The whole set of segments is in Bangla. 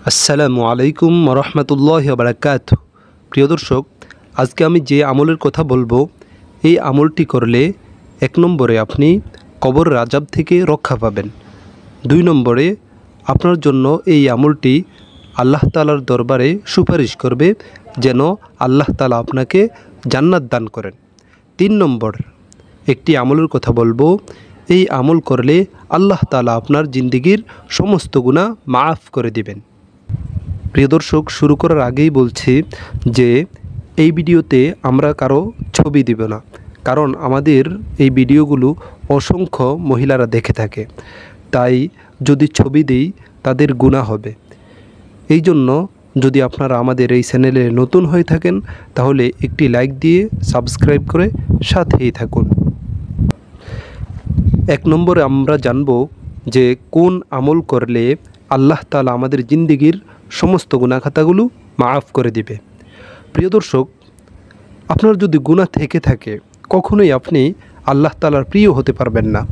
আসসালামু আলাইকুম রহমতুল্লাহি ওয়া বারাকাতুহু। প্রিয় দর্শক, আজকে আমি যে আমলের কথা বলবো, এই আমলটি করলে 1 নম্বরে আপনি কবরের আযাব থেকে রক্ষা পাবেন। 2 নম্বরে আপনার জন্য এই আমলটি আল্লাহ তাআলার দরবারে সুপারিশ করবে যেন আল্লাহ তাআলা আপনাকে জান্নাত দান করেন। 3 নম্বর একটি আমলের কথা বলবো, এই আমল করলে আল্লাহ তাআলা আপনার জিন্দেগির সমস্ত গুনাহ মাফ করে দিবেন। প্রিয় দর্শক, শুরু করার আগেই বলছি যে এই ভিডিওতে আমরা কারো ছবি দিব না, কারণ আমাদের এই ভিডিওগুলো অসংখ্য মহিলারা দেখে থাকে, তাই যদি ছবি দিই তাদের গুনাহ হবে। এই জন্য যদি আপনারা আমাদের এই চ্যানেলে নতুন হয়ে থাকেন তাহলে একটি লাইক দিয়ে সাবস্ক্রাইব করে সাথেই থাকুন। 1 নম্বরে আমরা জানব যে কোন আমল করলে আল্লাহ তাআলা আমাদের জিন্দেগির সমস্ত গুনাহ খাতাগুলো মাফ করে দিবে। প্রিয় দর্শক, আপনার যদি গুনাহ থেকে থাকে কখনোই আপনি আল্লাহ তাআলার প্রিয় হতে পারবেন না,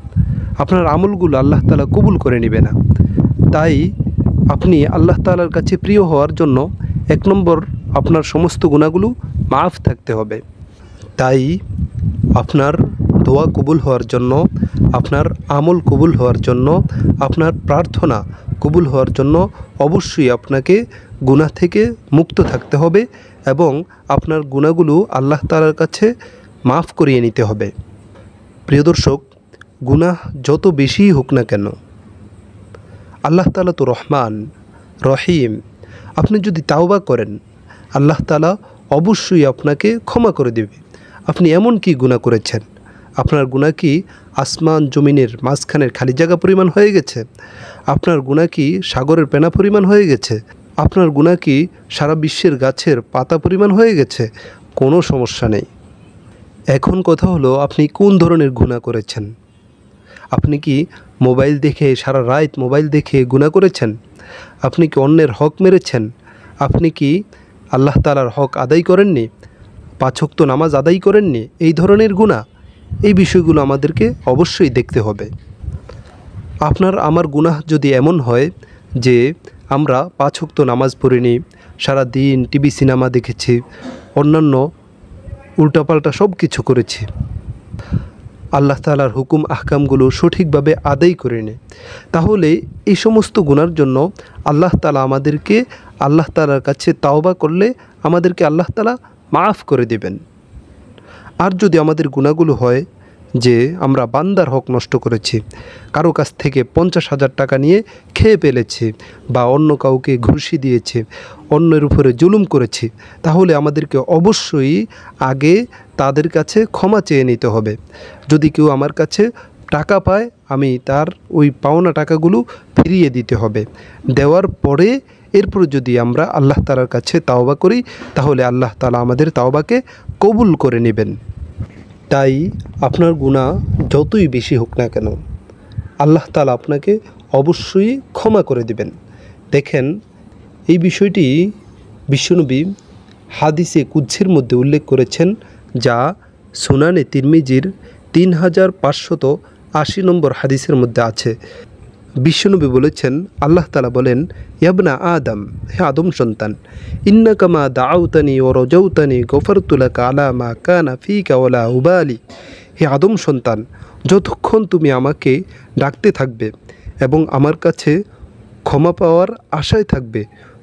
আপনার আমলগুলো আল্লাহ তাআলা কবুল করে নেবে না। তাই আপনি আল্লাহ তাআলার কাছে প্রিয় হওয়ার জন্য 1 নম্বর আপনার সমস্ত গুনাহগুলো মাফ থাকতে হবে। তাই আপনার দোয়া কবুল হওয়ার জন্য, আপনার আমল কবুল হওয়ার জন্য, আপনার প্রার্থনা কবুল হওয়ার জন্য অবশ্যই আপনাকে গুনাহ থেকে মুক্ত থাকতে হবে এবং আপনার গুনাহগুলো আল্লাহ তাআলার কাছে মাফ করিয়ে নিতে হবে। প্রিয় দর্শক, গুনাহ যত বেশি হোক না কেন, আল্লাহ তাআলা তো রহমান রহিম। আপনি যদি তাওবা করেন আল্লাহ তাআলা অবশ্যই আপনাকে ক্ষমা করে দেবে। আপনি এমন কি গুনাহ করেছেন? আপনার গুনাহ কি আসমান জমিনের মাঝখানের খালি জায়গা পরিমাণ হয়ে গেছে? আপনার গুনাহ কি সাগরের পেনা পরিমাণ হয়ে গেছে? আপনার গুনাহ কি সারা বিশ্বের গাছের পাতা পরিমাণ হয়ে গেছে? কোনো সমস্যা নেই। এখন কথা হলো, আপনি কোন ধরনের গুনাহ করেছেন? আপনি কি মোবাইল দেখে সারা রাত মোবাইল দেখে গুনাহ করেছেন? আপনি কি অন্যের হক মেরেছেন? আপনি কি আল্লাহ তাআলার হক আদায় করেননি? 5 ওয়াক্ত নামাজ আদায় করেননি? এই ধরনের গুনাহ, এই বিষয়গুলো আমাদেরকে অবশ্যই দেখতে হবে। আপনার আমার গুনাহ যদি এমন হয় যে আমরা 5 ওয়াক্ত নামাজ পড়িনি, সারা দিন টিভি সিনেমা দেখেছি, অন্যান্য উল্টাপাল্টা সব কিছু করেছি, আল্লাহ তাআলার হুকুম আহকামগুলো সঠিকভাবে আদায় করিনি, তাহলে এই সমস্ত গুনার জন্য আল্লাহ তাআলা আমাদেরকে আল্লাহ তাআলার কাছে তাওবা করলে আমাদেরকে আল্লাহ তাআলা মাফ করে দেবেন। আর যদি আমাদের গুনাহগুলো হয় যে আমরা বান্দার হক নষ্ট করেছি, কারো কাছ থেকে 50,000 টাকা নিয়ে খেয়ে ফেলেছি, বা অন্য কাউকে ঘুষি দিয়েছি, অন্যের উপরে জুলুম করেছি, তাহলে আমাদেরকে অবশ্যই আগে তাদের কাছে ক্ষমা চেয়ে নিতে হবে। যদি কেউ আমার কাছে টাকা পায়, আমি তার ওই পাওনা টাকাগুলো ফিরিয়ে দিতে হবে। দেওয়ার পরে এরপর যদি আমরা আল্লাহ তাআলার কাছে তাওবা করি তাহলে আল্লাহ তাআলা আমাদের তাওবাকে কবুল করে নেবেন। তাই আপনার গুনাহ যতই বেশি হোক না কেন আল্লাহ তাআলা আপনাকে অবশ্যই ক্ষমা করে দিবেন। দেখেন, এই বিষয়টি বিশ্বনবী হাদিসে কুদসির মধ্যে উল্লেখ করেছেন, যা সুনানে তিরমিজির 3580 নম্বর হাদিসের মধ্যে আছে। বিশ্বনবী বলেছেন, আল্লাহ তাআলা বলেন, ইয়াবনা আদম, হে আদম সন্তান, ইন্নাকা মা দাআউতানি ওয়া রাজাউতানি গফারতু লাকা আলা মা কানা ফিকা ওয়ালা উবালি। হে আদম সন্তান, যতক্ষণ তুমি আমাকে ডাকতে থাকবে এবং আমার কাছে ক্ষমা পাওয়ার আশায় থাকবে,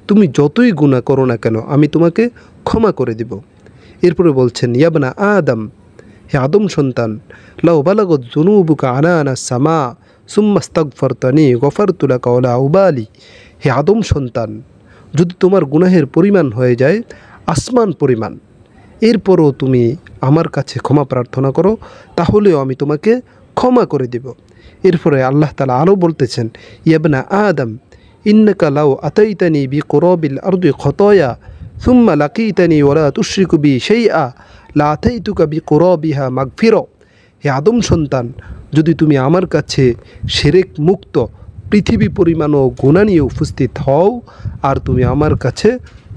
তুমি যতই গুনাহ করো না কেন আমি তোমাকে ক্ষমা করে দেব। এরপরে বলছেন, ইয়াবনা আদম, হে আদম সন্তান, লাউ বালাগত যুনুবুকা আনানা সামা সুম্মা আস্তাগফারতানি গফারতু লাকা ওয়ালা উবালি। হে আদম সন্তান, যদি তোমার গুনাহের পরিমাণ হয়ে যায় আসমান পরিমাণ, এরপরও তুমি আমার কাছে ক্ষমা প্রার্থনা করো, তাহলেও আমি তোমাকে ক্ষমা করে দেব। এরপরে আল্লাহ তাআলা আরও বলতেছেন, ইয়াবনা আদম, ইন্নাকা লাউ আতাইতানি বিকুরাবিল আরদি খতায়া সুম্মা লাকিতানি ওয়ালা তুশরিকু বি শাইআ লা আতাইতুকা বিকুরাবিহা মাগফিরা। হে আদম সন্তান, যদি তুমি আমার কাছে শিরক মুক্ত পৃথিবী পরিমাণও গুনাহ নিয়ে উপস্থিত হও আর তুমি আমার কাছে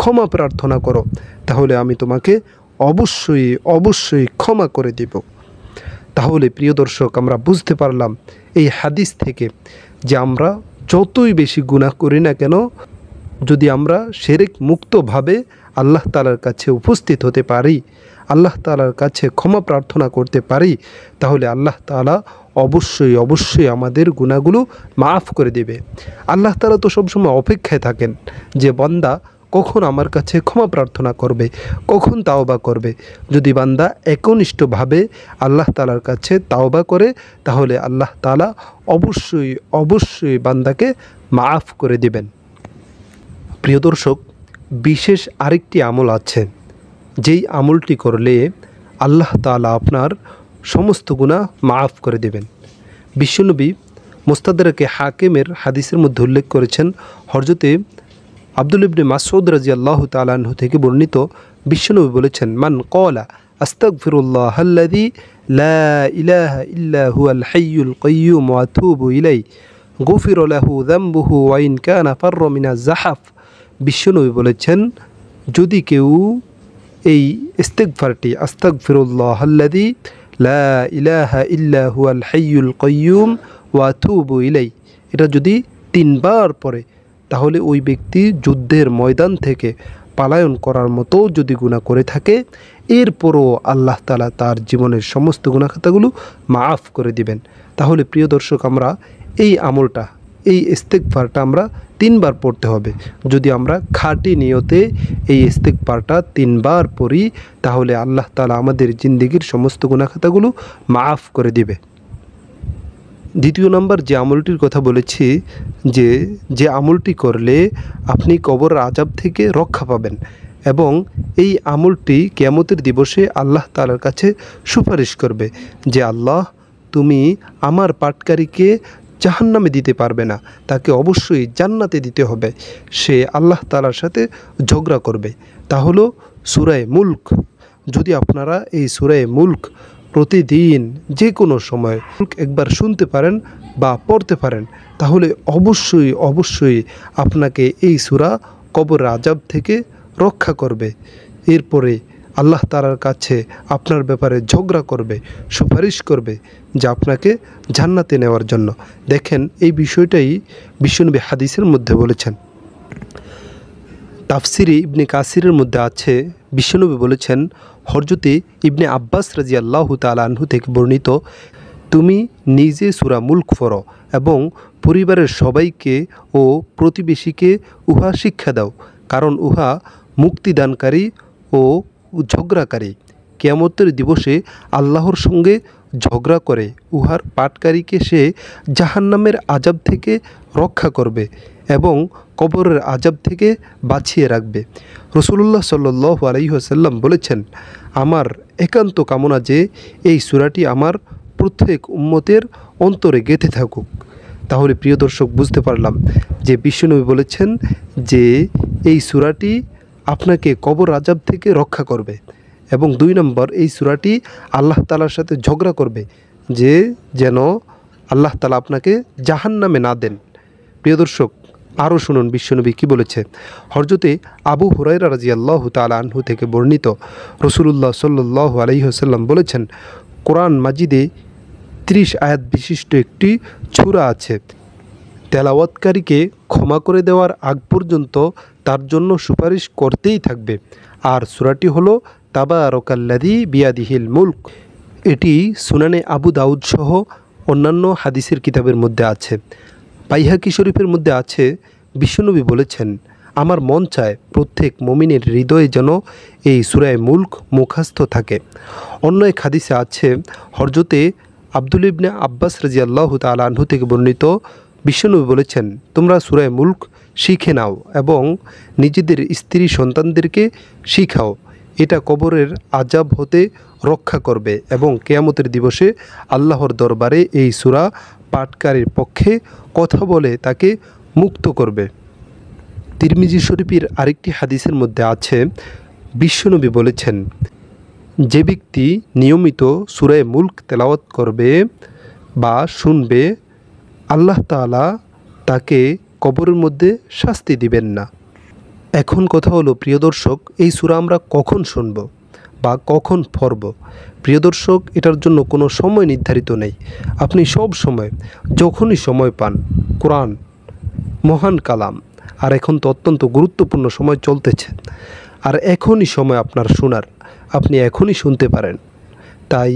ক্ষমা প্রার্থনা করো, তাহলে আমি তোমাকে অবশ্যই অবশ্যই ক্ষমা করে দেব। তাহলে প্রিয় দর্শক, আমরা বুঝতে পারলাম এই হাদিস থেকে যে আমরা যতই বেশি গুনাহ করি না কেন যদি আমরা শিরক মুক্তভাবে আল্লাহ তাআলার কাছে উপস্থিত হতে পারি, আল্লাহ তাআলার কাছে ক্ষমা প্রার্থনা করতে পারি, তাহলে আল্লাহ তাআলা অবশ্যই অবশ্যই আমাদের গুনাহগুলো মাফ করে দেবে। আল্লাহ তাআলা তো সবসময় অপেক্ষায় থাকেন যে বান্দা কখন আমার কাছে ক্ষমা প্রার্থনা করবে, কখন তাওবা করবে। যদি বান্দা একনিষ্ঠভাবে আল্লাহ তাআলার কাছে তাওবা করে, তাহলে আল্লাহ তাআলা অবশ্যই অবশ্যই বান্দাকে মাফ করে দিবেন। প্রিয় দর্শক, বিশেষ আরেকটি আমল আছে, যেই আমলটি করলে আল্লাহ তাআলা আপনার সমস্ত গুনাহ মাফ করে দেবেন। বিশ্বনবী মুস্তাদরাকে হাকিমের হাদিসের মধ্যে উল্লেখ করেছেন, হযরতে আব্দুল ইবনে মাসউদ রাদিয়াল্লাহু তাআলা আনহু থেকে বর্ণিত, বিশ্বনবী বলেছেন, মান ক্বালা আস্তাগফিরুল্লাহাল্লাযী লা ইলাহা ইল্লা হুয়াল হাইয়ুল কাইয়্যুম ওয়া আতুবু ইলাইহি গুফিরা লাহু যামবুহু ওয়া ইন কানা ফাররা মিনাজ যাহাফ। বিশ্বনবী বলেছেন, যদি কেউ এই ইস্তিগফারটি আস্তাগফিরুল্লাহাল্লাযী লা ইলাহা ইল্লা হুয়াল হাইয়ুল কাইয়্যুম ওয়া আতুবু ইলাইহি, এটা যদি 3 বার পড়ে, তাহলে ওই ব্যক্তি যুদ্ধের ময়দান থেকে পালায়ন করার মতো যদি গুনাহ করে থাকে, এরপরও আল্লাহ তাআলা তার জীবনের সমস্ত গুনাহ খাতাগুলো মাফ করে দিবেন। তাহলে প্রিয় দর্শক, আমরা এই আমলটা, এই ইস্তিগফারটা আমরা 3 বার পড়তে হবে। যদি আমরা খাঁটি নিয়তে এই ইস্তিগফারটা 3 বার পড়ি, তাহলে আল্লাহ তাআলা আমাদের জিন্দেগির সমস্ত গুনাহ খাতাগুলো মাফ করে দিবে। দ্বিতীয় নাম্বার যে আমলটির কথা বলেছি, যে আমলটি করলে আপনি কবর আযাব থেকে রক্ষা পাবেন, এবং এই আমলটি কিয়ামতের দিবসে আল্লাহ তাআলার কাছে সুপারিশ করবে যে আল্লাহ, তুমি আমার পাটকারীকে জাহান্নামে দিতে পারবে না, তাকে অবশ্যই জান্নাতে দিতে হবে। সে আল্লাহ তাআলার সাথে ঝগড়া করবে। তা হলো সূরা মুলক। যদি আপনারা এই সূরা মুলক প্রতিদিন যে কোনো সময় একবার শুনতে পারেন বা পড়তে পারেন, তাহলে অবশ্যই অবশ্যই আপনাকে এই সূরা কবর আযাব থেকে রক্ষা করবে। এরপরে আল্লাহ তাআলার কাছে আপনার ব্যাপারে ঝগড়া করবে, সুপারিশ করবে যে আপনাকে জান্নাতে নেওয়ার জন্য। দেখেন, এই বিষয়টাই বিশ্বনবী হাদিসের মধ্যে বলেছেন। তাফসিরে ইবনে কাসিরের মধ্যে আছে, বিশ্বনবী বলেছেন, হযরতে ইবনে আব্বাস রাদিয়াল্লাহু তাআলা আনহু থেকে বর্ণিত, তুমি নিজে সূরা মুলক পড়ো এবং পরিবারের সবাইকে ও প্রতিবেশীকে উহা শিক্ষা দাও, কারণ উহা মুক্তিদানকারী ও ঝগড়াকারী। কিয়ামতের দিবসে আল্লাহর সঙ্গে ঝগড়া করে উহার পাটকারীকে সে জাহান্নামের আযাব থেকে রক্ষা করবে এবং কবরের আযাব থেকে বাঁচিয়ে রাখবে। রাসূলুল্লাহ সাল্লাল্লাহু আলাইহি ওয়াসাল্লাম বলেছেন, আমার একান্ত কামনা যে এই সূরাটি আমার প্রত্যেক উম্মতের অন্তরে গেঁথে থাকুক। তাহলে প্রিয় দর্শক, বুঝতে পারলাম যে বিশ্বনবী বলেছেন যে এই সূরাটি আপনাকে কবর আযাব থেকে রক্ষা করবে, এবং 2 নম্বর, এই সূরাটি আল্লাহ তাআলার সাথে ঝগড়া করবে যে যেন আল্লাহ তাআলা আপনাকে জাহান্নামে না দেন। প্রিয় দর্শক, আরও শুনুন বিশ্বনবী কী বলেছে। হযরতে আবু হুরায়রা রাদিয়াল্লাহু তাআলা আনহু থেকে বর্ণিত, রাসূলুল্লাহ সাল্লাল্লাহু আলাইহি ওয়াসাল্লাম বলেছেন, কোরআন মাজিদে 30 আয়াত বিশিষ্ট একটি সূরা আছে, তেলাওয়াতকারীকে ক্ষমা করে দেওয়ার আগ পর্যন্ত তার জন্য সুপারিশ করতেই থাকবে। আর সূরাটি হলো তাবারাকাল্লাযী বিয়াদিহিল মুলক। এটি সুনানে আবু দাউদ সহ অন্যান্য হাদিসের কিতাবের মধ্যে আছে। বাইহাকি শরীফের মধ্যে আছে, বিশ্বনবী বলেছেন, আমার মন চায় প্রত্যেক মুমিনের হৃদয়ে যেন এই সূরা মুলক মুখস্থ থাকে। অন্য এক হাদিসে আছে, হযরতে আব্দুল ইবনে আব্বাস রাদিয়াল্লাহু তাআলা আনহু থেকে বর্ণিত, বিশ্বনবী বলেছেন, তোমরা সূরা মুলক শিখে নাও এবং নিজেদের স্ত্রী সন্তানদেরকে শিখাও। এটা কবরের আযাব হতে রক্ষা করবে এবং কিয়ামতের দিবসে আল্লাহর দরবারে এই সূরা পাঠকারীর পক্ষে কথা বলে তাকে মুক্ত করবে। তিরমিজি শরীফের আরেকটি হাদিসের মধ্যে আছে, বিশ্বনবী বলেছেন, যে ব্যক্তি নিয়মিত সূরা মুলক তেলাওয়াত করবে বা শুনবে, আল্লাহ তাআলা তাকে কবরের মধ্যে শাস্তি দিবেন না। এখন কথা হলো প্রিয় দর্শক, এই সূরা আমরা কখন শুনব বা কখন পড়ব? প্রিয় দর্শক, এটার জন্য কোনো সময় নির্ধারিত নেই। আপনি সব সময়, যখনই সময় পান, কোরআন মহান কালাম, আর এখন তো অত্যন্ত গুরুত্বপূর্ণ সময় চলতেছে, আর এখনই সময় আপনার শোনার, আপনি এখনই শুনতে পারেন। তাই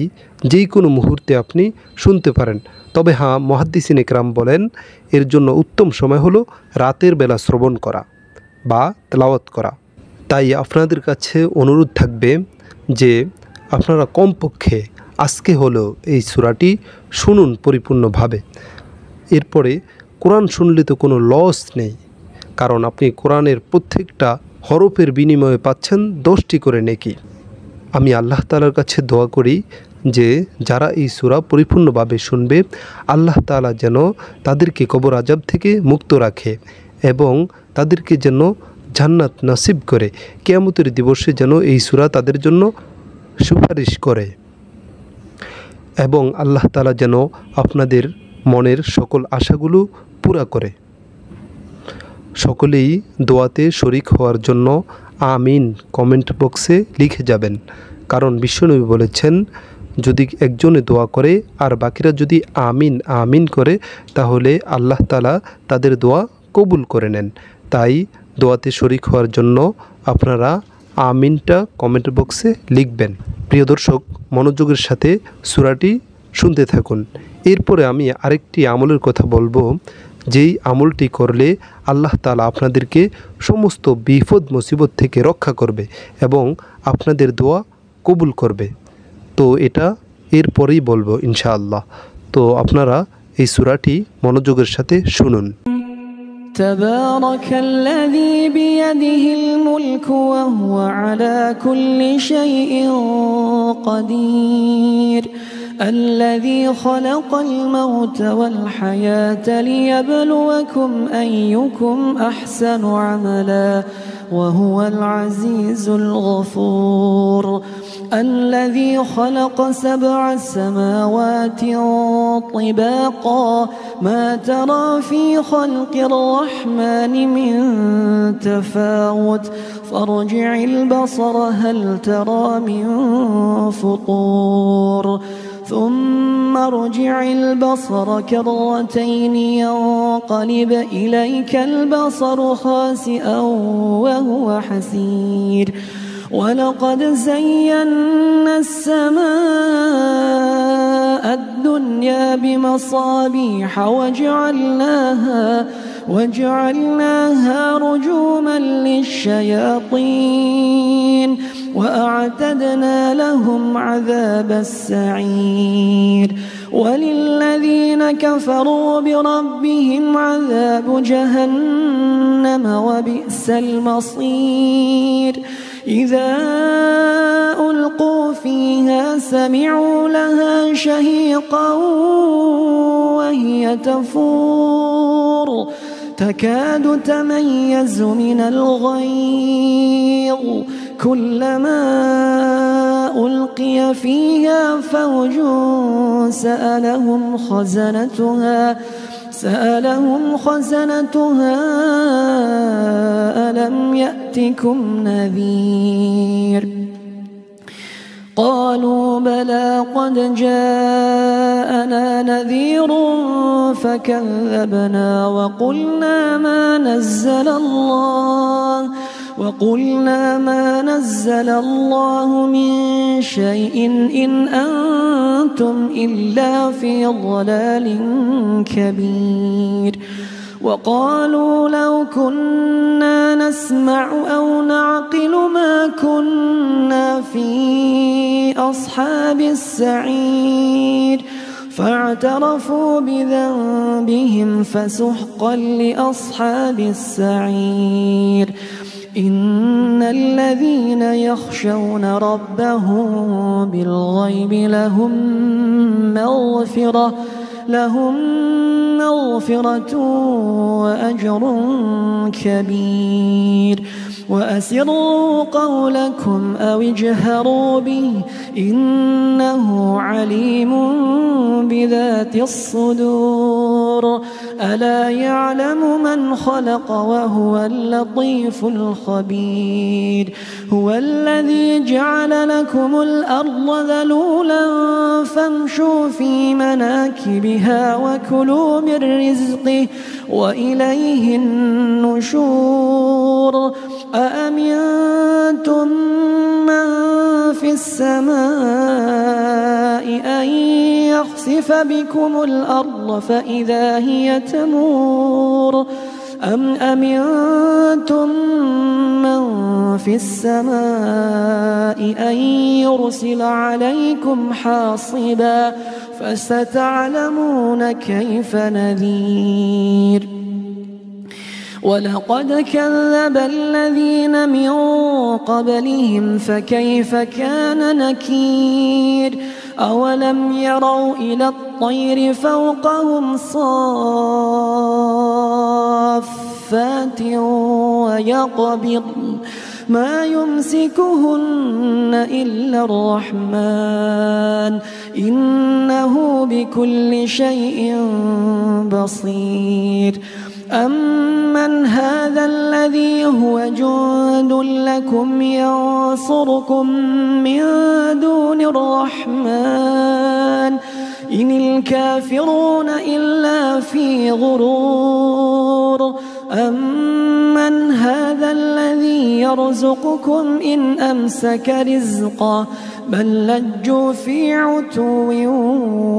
যেই কোনো মুহূর্তে আপনি শুনতে পারেন। তবে হ্যাঁ, মুহাদ্দিসিন ইকরাম বলেন এর জন্য উত্তম সময় হলো রাতের বেলা শ্রবণ করা বা তেলাওয়াত করা। তাই আপনাদের কাছে অনুরোধ থাকবে যে আপনারা কমপক্ষে আজকে হলেও এই সূরাটি শুনুন পরিপূর্ণভাবে। এরপরে কোরআন শুনলে তো কোনো লস নেই, কারণ আপনি কোরআনের প্রত্যেকটা হরফের বিনিময়ে পাচ্ছেন 10টি করে নেকি। আমি আল্লাহ তাআলার কাছে দোয়া করি যে যারা এই সূরা পরিপূর্ণভাবে শুনবে, আল্লাহ তাআলা যেন তাদেরকে কবর আযাব থেকে মুক্ত রাখে এবং তাদেরকে যেন জান্নাত নসিব করে। কিয়ামতের দিবসে যেন এই সূরা তাদের জন্য সুপারিশ করে এবং আল্লাহ তাআলা যেন আপনাদের মনের সকল আশাগুলো পুরা করে। সকলেই দোয়াতে শরিক হওয়ার জন্য আমিন কমেন্ট বক্সে লিখে যাবেন, কারণ বিশ্বনবী বলেছেন যদি একজনে দোয়া করে আর বাকিরা যদি আমিন আমিন করে তাহলে আল্লাহ তাআলা তাদের দোয়া কবুল করে নেন। তাই দোয়াতে শরিক হওয়ার জন্য আপনারা আমিনটা কমেন্ট বক্সে লিখবেন। প্রিয় দর্শক, মনোযোগের সাথে সূরাটি শুনতে থাকুন। এরপরে আমি আরেকটি আমলের কথা বলবো, যেই আমলটি করলে আল্লাহ তাআলা আপনাদেরকে সমস্ত বিপদ মুসিবত থেকে রক্ষা করবে এবং আপনাদের দোয়া কবুল করবে। তো এটা এরপরেই বলবো ইনশাআল্লাহ। তো আপনারা এই সূরাটি মনোযোগের সাথে শুনুন। تبارك الذي بيده الملك وهو على كل شيء قدير الذي خلق الموت والحياة ليبلوكم أيكم أحسن عملا وهو العزيز الغفور الذي خلق 7 سماوات طباقا ما ترى في خلق الرحمن من تفاوت فارجع البصر هل ترى من فطور ثم ارجع البصر كرتين ينقلب إليك البصر خاسئا وهو حسير ولقد زينا السماء الدنيا بمصابيح وجعلناها رجوما للشياطين وأعتدنا لهم عذاب السعير وللذين كفروا بربهم عذاب جهنم وبئس المصير إذا ألقوا فيها سمعوا لها شهيقا وهي تفور تكاد تميز من الغيظ كلما ألقي فيها فوج سألهم خزنتها ألم يأتكم نذير قالوا بلى قد جاءنا نذير فكذبنا وقلنا ما نزل الله من شيء إن أنتم إلا في ضلال كبير وقالوا لو كنا نسمع أو نعقل ما كنا في أصحاب السعير فاعترفوا بذنبهم فسحقا لأصحاب السعير إن الذين يخشون ربهم بالغيب لهم مغفرة وأجر كبير وأسروا قولكم أو اجهروا به إنه عليم بذات الصدور ألا يعلم من خلق وهو اللطيف الخبير هو الذي جعل لكم الأرض ذلولا فامشوا في مناكبها وكلوا من بالرزق وإليه النشور أأمنتم من في السماء أن يخسف بكم الأرض فإذا هي تمور أم أمنتم من في السماء أن يرسل عليكم حاصبا فستعلمون كيف نذير ولقد كذب الذين من قبلهم فكيف كان نكير أولم يروا إلى الطير فوقهم صافات ويقبض ما يمسكهن إلا الرحمن إنه بكل شيء بصير أمن هذا الذي هو جند لكم ينصركم من دون الرحمن إن الكافرون إلا في غرور أمن هذا الذي يرزقكم إن أمسك رزقه بل لجوا في عتو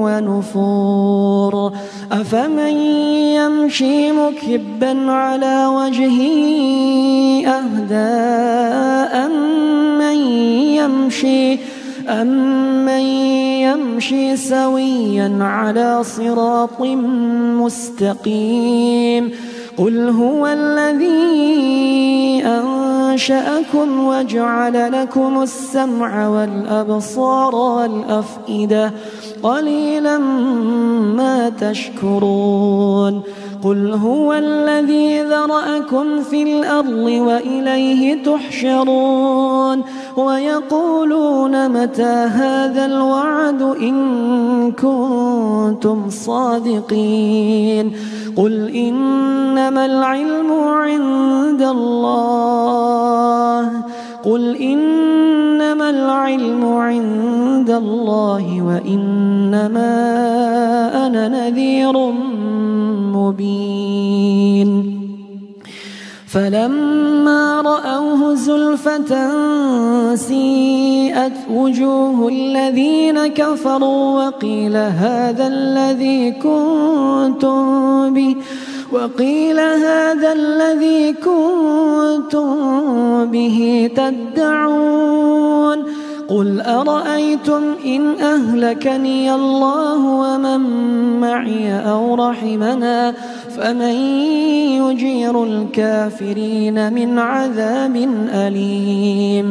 ونفور أفمن يمشي مكبا على وجهه أهدى أمن يمشي سويا على صراط مستقيم قل هو الذي أنشأكم وجعل لكم السمع والأبصار والأفئدة قليلا ما تشكرون قل هو الذي ذرأكم في الأرض وإليه تحشرون ويقولون متى هذا الوعد إن كنتم صادقين قل إنما العلم عند الله وإنما أنا نذير مبين فلما رأوه زلفة سيئت وجوه الذين كفروا وقيل هذا الذي كنتم به تدعون قل أرأيتم إن أهلكني الله ومن معي أو رحمنا فمن يجير الكافرين من عذاب أليم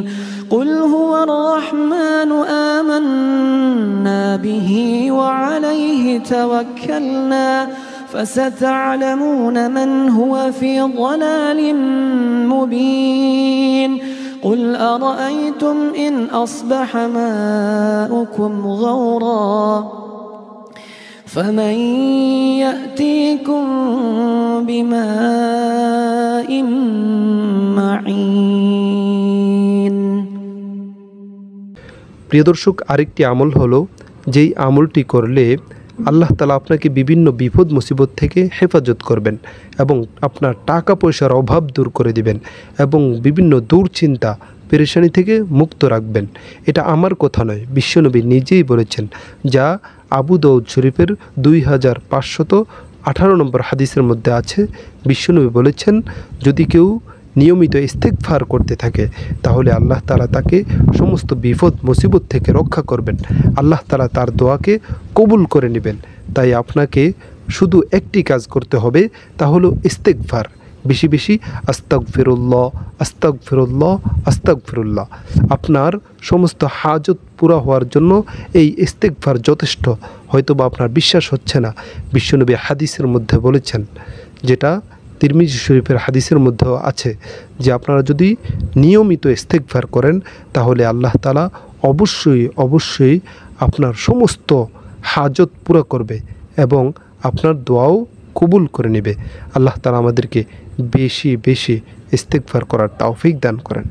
قل هو الرحمن آمنا به وعليه توكلنا فستعلمون من هو في ضلال مبين قل أرأيتم إن أصبح ماؤكم غورا فمن يأتيكم بماء معين প্রিয় দর্শক, আরেকটি আমল হলো যেই আমলটি করলে আল্লাহ তাআলা আপনাকে বিভিন্ন বিপদ মুসিবত থেকে হেফাজত করবেন এবং আপনার টাকা পয়সার অভাব দূর করে দিবেন এবং বিভিন্ন দুশ্চিন্তা পেরেশানি থেকে মুক্ত রাখবেন। এটা আমার কথা নয়, বিশ্বনবী নিজেই বলেছেন, যা আবু দাউদ শরীফের 2518 নম্বর হাদিসের মধ্যে আছে। বিশ্বনবী বলেছেন, যদি কেউ নিয়মিত ইস্তেগফার করতে থাকে তাহলে আল্লাহ তাআলা তাকে সমস্ত বিপদ মুসিবত থেকে রক্ষা করবেন, আল্লাহ তাআলা তার দোয়াকে কবুল করে নেবেন। তাই আপনাকে শুধু একটি কাজ করতে হবে, তা হলো ইস্তেগফার। বেশি বেশি আস্তাগফিরুল্লাহ আস্তাগফিরুল্লাহ আস্তাগফিরুল্লাহ। আপনার সমস্ত হাজত পুরা হওয়ার জন্য এই ইস্তেগফার যথেষ্ট। হয়তোবা আপনার বিশ্বাস হচ্ছে না, বিশ্বনবী হাদিসের মধ্যে বলেছেন, যেটা তিরমিজি শরীফের হাদিসের মধ্যেও আছে, যে আপনারা যদি নিয়মিত ইস্তেগফার করেন তাহলে আল্লাহ তাআলা অবশ্যই আপনার সমস্ত হাজত পুরা করবে এবং আপনার দোয়াও কবুল করে নেবে। আল্লাহ তাআলা আমাদেরকে বেশি বেশি ইস্তেগফার করার তৌফিক দান করেন।